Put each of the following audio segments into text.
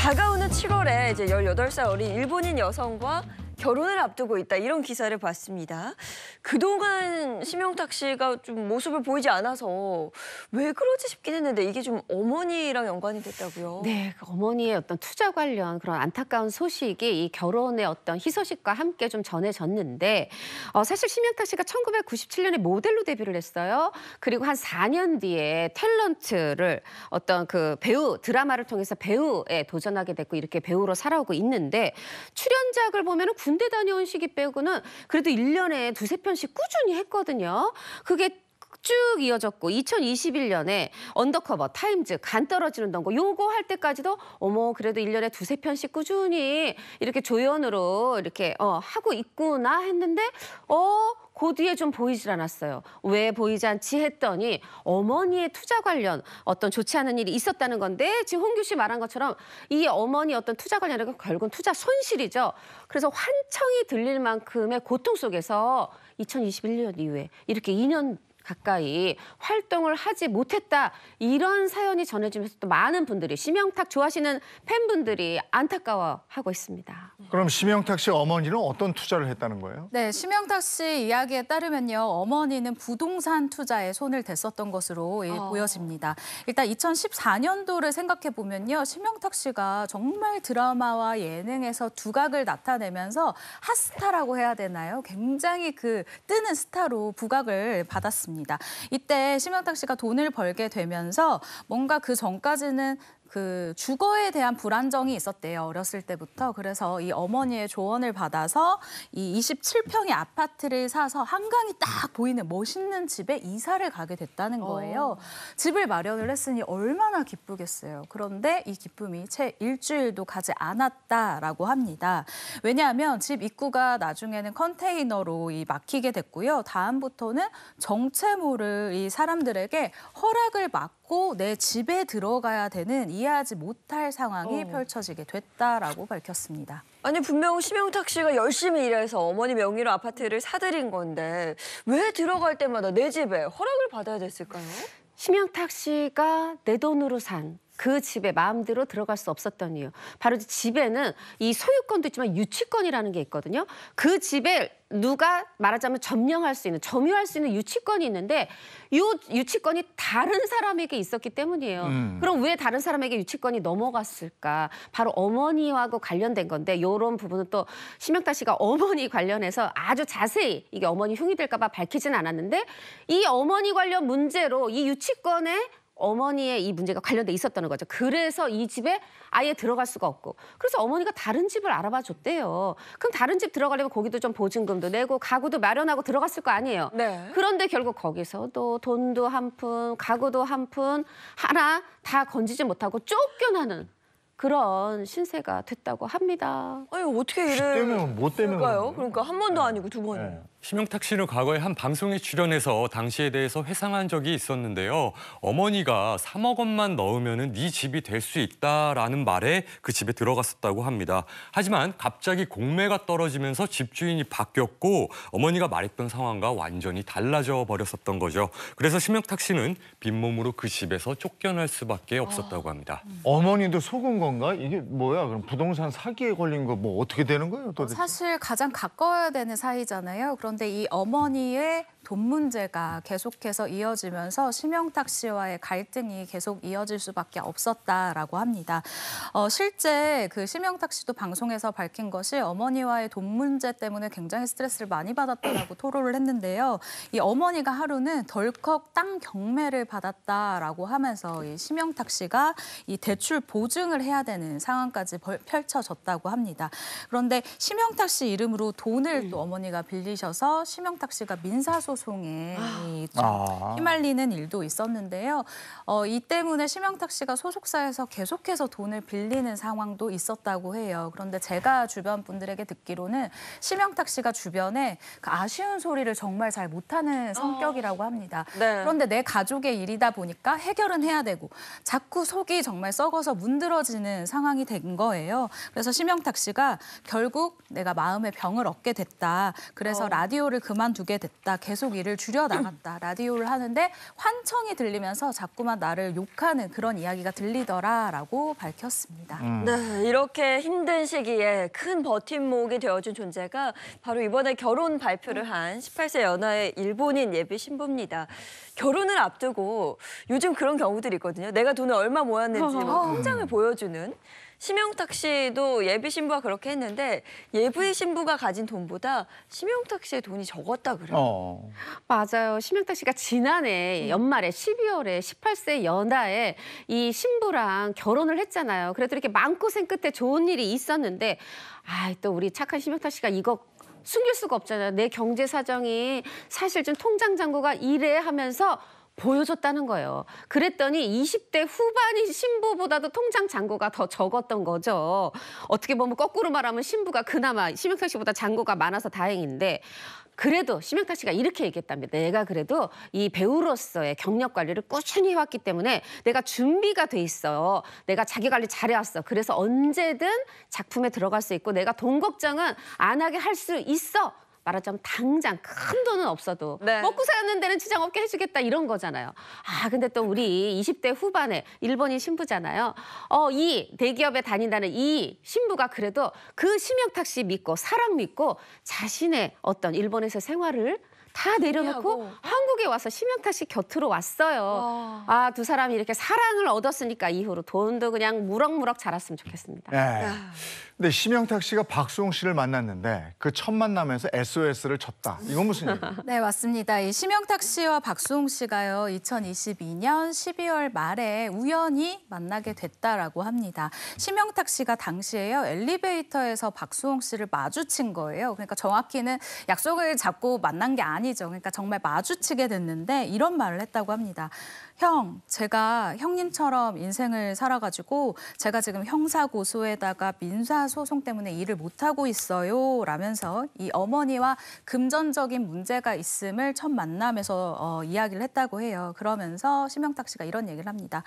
다가오는 7월에 이제 18살 어린 일본인 여성과 결혼을 앞두고 있다, 이런 기사를 봤습니다. 그동안 심영탁 씨가 좀 모습을 보이지 않아서 왜 그러지 싶긴 했는데 이게 좀 어머니랑 연관이 됐다고요? 네, 그 어머니의 어떤 투자 관련 그런 안타까운 소식이 이 결혼의 어떤 희소식과 함께 좀 전해졌는데 사실 심영탁 씨가 1997년에 모델로 데뷔를 했어요. 그리고 한 4년 뒤에 탤런트를 어떤 그 배우 드라마를 통해서 배우에 도전하게 됐고 이렇게 배우로 살아오고 있는데 출연작을 보면은 군대 다녀온 시기 빼고는 그래도 1년에 두세 편씩 꾸준히 했거든요. 그게 쭉 이어졌고 2021년에 언더커버, 타임즈, 간 떨어지는 덩거 요거 할 때까지도 어머 그래도 1년에 두세 편씩 꾸준히 이렇게 조연으로 이렇게 하고 있구나 했는데 그 뒤에 좀 보이질 않았어요. 왜 보이지 않지 했더니 어머니의 투자 관련 어떤 좋지 않은 일이 있었다는 건데 지금 홍규 씨 말한 것처럼 이 어머니 어떤 투자 관련은 결국은 투자 손실이죠. 그래서 환청이 들릴 만큼의 고통 속에서 2021년 이후에 이렇게 2년 가까이 활동을 하지 못했다, 이런 사연이 전해지면서 또 많은 분들이 심영탁 좋아하시는 팬분들이 안타까워하고 있습니다. 그럼 심영탁 씨 어머니는 어떤 투자를 했다는 거예요? 네, 심영탁 씨 이야기에 따르면요, 어머니는 부동산 투자에 손을 댔었던 것으로 보여집니다. 일단 2014년도를 생각해 보면요, 심영탁 씨가 정말 드라마와 예능에서 두각을 나타내면서 핫스타라고 해야 되나요? 굉장히 그 뜨는 스타로 부각을 받았습니다. 이때 심영탁 씨가 돈을 벌게 되면서 뭔가 그 전까지는 그 주거에 대한 불안정이 있었대요, 어렸을 때부터. 그래서 이 어머니의 조언을 받아서 이 27평의 아파트를 사서 한강이 딱 보이는 멋있는 집에 이사를 가게 됐다는 거예요. 집을 마련을 했으니 얼마나 기쁘겠어요. 그런데 이 기쁨이 채 일주일도 가지 않았다라고 합니다. 왜냐하면 집 입구가 나중에는 컨테이너로 막히게 됐고요. 다음부터는 정체모를 이 사람들에게 허락을 받고 내 집에 들어가야 되는 이해하지 못할 상황이 펼쳐지게 됐다라고 밝혔습니다. 아니, 분명 심영탁 씨가 열심히 일해서 어머니 명의로 아파트를 사들인 건데 왜 들어갈 때마다 내 집에 허락을 받아야 됐을까요? 심영탁 씨가 내 돈으로 산 그 집에 마음대로 들어갈 수 없었던 이유. 바로 집에는 이 소유권도 있지만 유치권이라는 게 있거든요. 그 집에 누가 말하자면 점유할 수 있는 유치권이 있는데 이 유치권이 다른 사람에게 있었기 때문이에요. 그럼 왜 다른 사람에게 유치권이 넘어갔을까? 바로 어머니하고 관련된 건데 이런 부분은 또 심영탁 씨가 어머니 관련해서 아주 자세히 이게 어머니 흉이 될까 봐 밝히진 않았는데 이 어머니 관련 문제로 이 유치권에 어머니의 이 문제가 관련돼 있었다는 거죠. 그래서 이 집에 아예 들어갈 수가 없고. 그래서 어머니가 다른 집을 알아봐 줬대요. 그럼 다른 집 들어가려면 거기도 좀 보증금도 내고 가구도 마련하고 들어갔을 거 아니에요. 네. 그런데 결국 거기서도 돈도 한 푼, 가구도 한 푼, 하나 다 건지지 못하고 쫓겨나는 그런 신세가 됐다고 합니다. 아니, 어떻게 때문에 못 되는 이럴까요? 그러니까 한 번도 아니고 두 번이요. 네. 심영탁 씨는 과거에 한 방송에 출연해서 당시에 대해서 회상한 적이 있었는데요. 어머니가 3억 원만 넣으면 네 집이 될 수 있다라는 말에 그 집에 들어갔었다고 합니다. 하지만 갑자기 공매가 떨어지면서 집주인이 바뀌었고 어머니가 말했던 상황과 완전히 달라져 버렸었던 거죠. 그래서 심영탁 씨는 빈몸으로 그 집에서 쫓겨날 수밖에 없었다고 합니다. 어머니도 속은 건가? 이게 뭐야? 그럼 부동산 사기에 걸린 거 뭐 어떻게 되는 거예요, 도대체? 사실 가장 가까워야 되는 사이잖아요. 그런데 이 어머니의 돈 문제가 계속해서 이어지면서 심영탁 씨와의 갈등이 계속 이어질 수밖에 없었다라고 합니다. 실제 그 심영탁 씨도 방송에서 밝힌 것이 어머니와의 돈 문제 때문에 굉장히 스트레스를 많이 받았다라고 토로를 했는데요. 이 어머니가 하루는 덜컥 땅 경매를 받았다라고 하면서 이 심영탁 씨가 이 대출 보증을 해야 되는 상황까지 펼쳐졌다고 합니다. 그런데 심영탁 씨 이름으로 돈을 또 어머니가 빌리셔서 심영탁 씨가 민사소송에 휘말리는 일도 있었는데요. 이 때문에 심영탁 씨가 소속사에서 계속해서 돈을 빌리는 상황도 있었다고 해요. 그런데 제가 주변 분들에게 듣기로는 심영탁 씨가 주변에 그 아쉬운 소리를 정말 잘 못하는 성격이라고 합니다. 네. 그런데 내 가족의 일이다 보니까 해결은 해야 되고 자꾸 속이 정말 썩어서 문드러지는 상황이 된 거예요. 그래서 심영탁 씨가 결국 내가 마음의 병을 얻게 됐다. 그래서 라디오를 그만두게 됐다. 계속 일을 줄여나갔다. 라디오를 하는데 환청이 들리면서 자꾸만 나를 욕하는 그런 이야기가 들리더라라고 밝혔습니다. 네, 이렇게 힘든 시기에 큰 버팀목이 되어준 존재가 바로 이번에 결혼 발표를 한 18세 연하의 일본인 예비 신부입니다. 결혼을 앞두고 요즘 그런 경우들이 있거든요. 내가 돈을 얼마 모았는지 뭐 통장을 보여주는. 심영탁 씨도 예비 신부가 그렇게 했는데 예비 신부가 가진 돈보다 심영탁 씨의 돈이 적었다 그래요. 맞아요. 심영탁 씨가 지난해 연말에 12월에 18세 연하에 이 신부랑 결혼을 했잖아요. 그래도 이렇게 마음고생 끝에 좋은 일이 있었는데 또 우리 착한 심영탁 씨가 이거 숨길 수가 없잖아요. 내 경제 사정이 사실 좀 통장 잔고가 이래 하면서 보여줬다는 거예요. 그랬더니 20대 후반인 신부보다도 통장 잔고가 더 적었던 거죠. 어떻게 보면 거꾸로 말하면 신부가 그나마 심영탁 씨보다 잔고가 많아서 다행인데 그래도 심영탁 씨가 이렇게 얘기했답니다. 내가 그래도 이 배우로서의 경력 관리를 꾸준히 해왔기 때문에 내가 준비가 돼 있어. 내가 자기 관리 잘해왔어. 그래서 언제든 작품에 들어갈 수 있고 내가 돈 걱정은 안 하게 할 수 있어. 말하자면 당장 큰 돈은 없어도 네. 먹고 사는 데는 지장 없게 해주겠다 이런 거잖아요. 근데 또 우리 20대 후반에 일본인 신부잖아요. 이 대기업에 다닌다는 이 신부가 그래도 그 심영탁 씨 믿고 사랑 믿고 자신의 어떤 일본에서 생활을 다 내려놓고 포기하고. 한국에 와서 심영탁 씨 곁으로 왔어요. 두 사람이 이렇게 사랑을 얻었으니까 이후로 돈도 그냥 무럭무럭 자랐으면 좋겠습니다. 네. 근데 심영탁 씨가 박수홍 씨를 만났는데 그 첫 만남에서 SOS를 쳤다. 이건 무슨 얘기예요? 네, 맞습니다. 이 심영탁 씨와 박수홍 씨가요, 2022년 12월 말에 우연히 만나게 됐다라고 합니다. 심영탁 씨가 당시에요, 엘리베이터에서 박수홍 씨를 마주친 거예요. 그러니까 정확히는 약속을 잡고 만난 게 아니죠. 그러니까 정말 마주치게 됐는데 이런 말을 했다고 합니다. 형, 제가 형님처럼 인생을 살아가지고 제가 지금 형사고소에다가 민사소송 때문에 일을 못하고 있어요. 라면서 이 어머니와 금전적인 문제가 있음을 첫 만남에서 이야기를 했다고 해요. 그러면서 심영탁 씨가 이런 얘기를 합니다.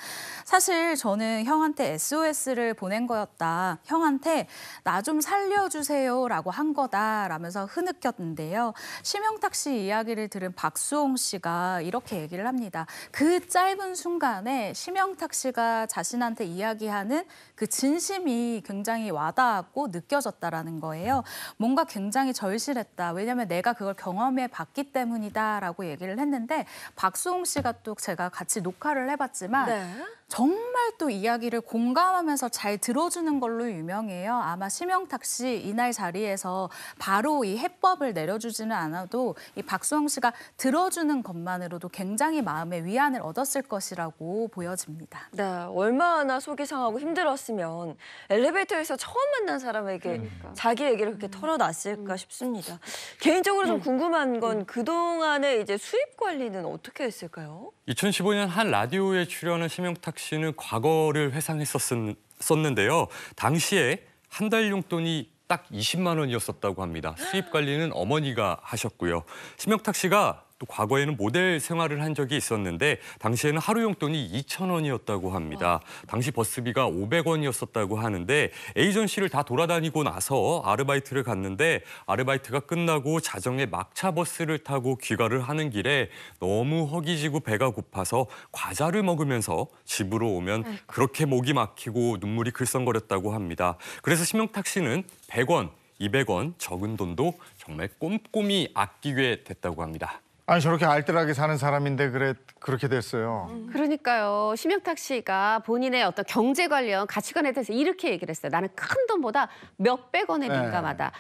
사실 저는 형한테 SOS를 보낸 거였다. 형한테 나 좀 살려주세요. 라고 한 거다. 라면서 흐느꼈는데요. 심영탁 씨 이야기를 들은 박수홍 씨가 이렇게 얘기를 합니다. 그 짧은 순간에 심영탁 씨가 자신한테 이야기하는 그 진심이 굉장히 와닿았고 느껴졌다라는 거예요. 뭔가 굉장히 절실했다. 왜냐하면 내가 그걸 경험해 봤기 때문이다라고 얘기를 했는데 박수홍 씨가 또 제가 같이 녹화를 해봤지만 네. 정말 또 이야기를 공감하면서 잘 들어주는 걸로 유명해요. 아마 심영탁 씨 이날 자리에서 바로 이 해법을 내려주지는 않아도 이 박수홍 씨가 들어주는 것만으로도 굉장히 마음의 위안을 얻었을 것이라고 보여집니다. 네, 얼마나 속이 상하고 힘들었으면 엘리베이터에서 처음 만난 사람에게 자기 얘기를 그렇게 털어놨을까 싶습니다. 개인적으로 좀 궁금한 건 그동안의 이제 수입 관리는 어떻게 했을까요? 2015년 한 라디오에 출연한 심영탁 씨는 과거를 회상했었는데요. 당시에 한 달 용돈이 딱 20만 원이었었다고 합니다. 수입 관리는 어머니가 하셨고요. 심영탁 씨가 또 과거에는 모델 생활을 한 적이 있었는데 당시에는 하루 용돈이 2,000원이었다고 합니다. 당시 버스비가 500원이었었다고 하는데 에이전시를 다 돌아다니고 나서 아르바이트를 갔는데 아르바이트가 끝나고 자정에 막차 버스를 타고 귀가를 하는 길에 너무 허기지고 배가 고파서 과자를 먹으면서 집으로 오면 그렇게 목이 막히고 눈물이 글썽거렸다고 합니다. 그래서 심영탁 씨는 100원, 200원 적은 돈도 정말 꼼꼼히 아끼게 됐다고 합니다. 아니 저렇게 알뜰하게 사는 사람인데 그렇게 됐어요. 그러니까요. 심영탁 씨가 본인의 어떤 경제 관련 가치관에 대해서 이렇게 얘기를 했어요. 나는 큰 돈보다 몇백 원에 민감하다.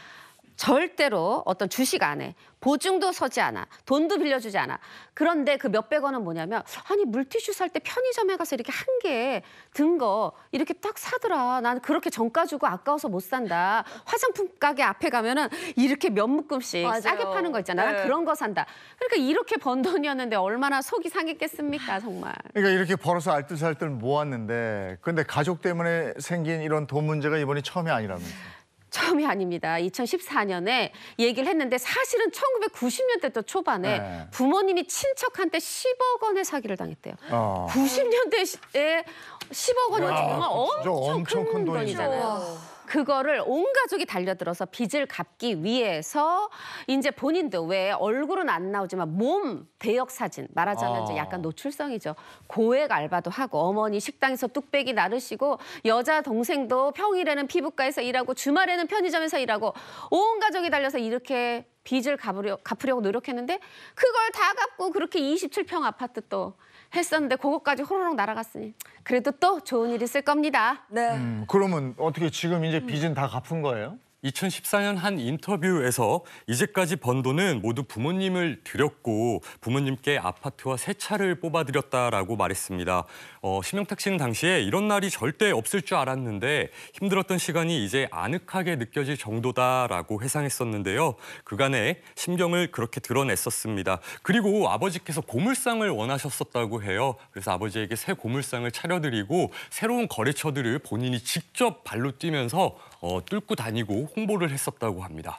절대로 어떤 주식 안 해. 보증도 서지 않아. 돈도 빌려주지 않아. 그런데 그 몇백 원은 뭐냐면 아니 물티슈 살 때 편의점에 가서 이렇게 한 개 든 거 이렇게 딱 사더라. 나는 그렇게 정가 주고 아까워서 못 산다. 화장품 가게 앞에 가면은 이렇게 몇 묶음씩 맞아요. 싸게 파는 거 있잖아. 난 네. 그런 거 산다. 그러니까 이렇게 번 돈이었는데 얼마나 속이 상했겠습니까 정말. 그러니까 이렇게 벌어서 알뜰살뜰 모았는데 근데 가족 때문에 생긴 이런 돈 문제가 이번이 처음이 아니라면서요. 처음이 아닙니다. 2014년에 얘기를 했는데 사실은 1990년대 초반에 네. 부모님이 친척한테 10억 원의 사기를 당했대요. 90년대에 10억 원이면 정말 진짜 엄청 엄청 큰 큰 돈이죠. 돈이잖아요. 그거를 온 가족이 달려들어서 빚을 갚기 위해서 이제 본인도 왜 얼굴은 안 나오지만 몸 대역 사진 말하자면 이제 약간 노출성이죠. 고액 알바도 하고 어머니 식당에서 뚝배기 나르시고 여자 동생도 평일에는 피부과에서 일하고 주말에는 편의점에서 일하고 온 가족이 달려서 이렇게 빚을 갚으려고 노력했는데 그걸 다 갚고 그렇게 27평 아파트 또 했었는데 그것까지 호로록 날아갔으니 그래도 또 좋은 일 있을 겁니다. 네. 그러면 어떻게 지금 이제 빚은 다 갚은 거예요? 2014년 한 인터뷰에서 이제까지 번 돈은 모두 부모님을 드렸고 부모님께 아파트와 새 차를 뽑아드렸다라고 말했습니다. 심영탁 씨는 당시에 이런 날이 절대 없을 줄 알았는데 힘들었던 시간이 이제 아늑하게 느껴질 정도다라고 회상했었는데요. 그간의 심경을 그렇게 드러냈었습니다. 그리고 아버지께서 고물상을 원하셨었다고 해요. 그래서 아버지에게 새 고물상을 차려드리고 새로운 거래처들을 본인이 직접 발로 뛰면서 뚫고 다니고 홍보를 했었다고 합니다.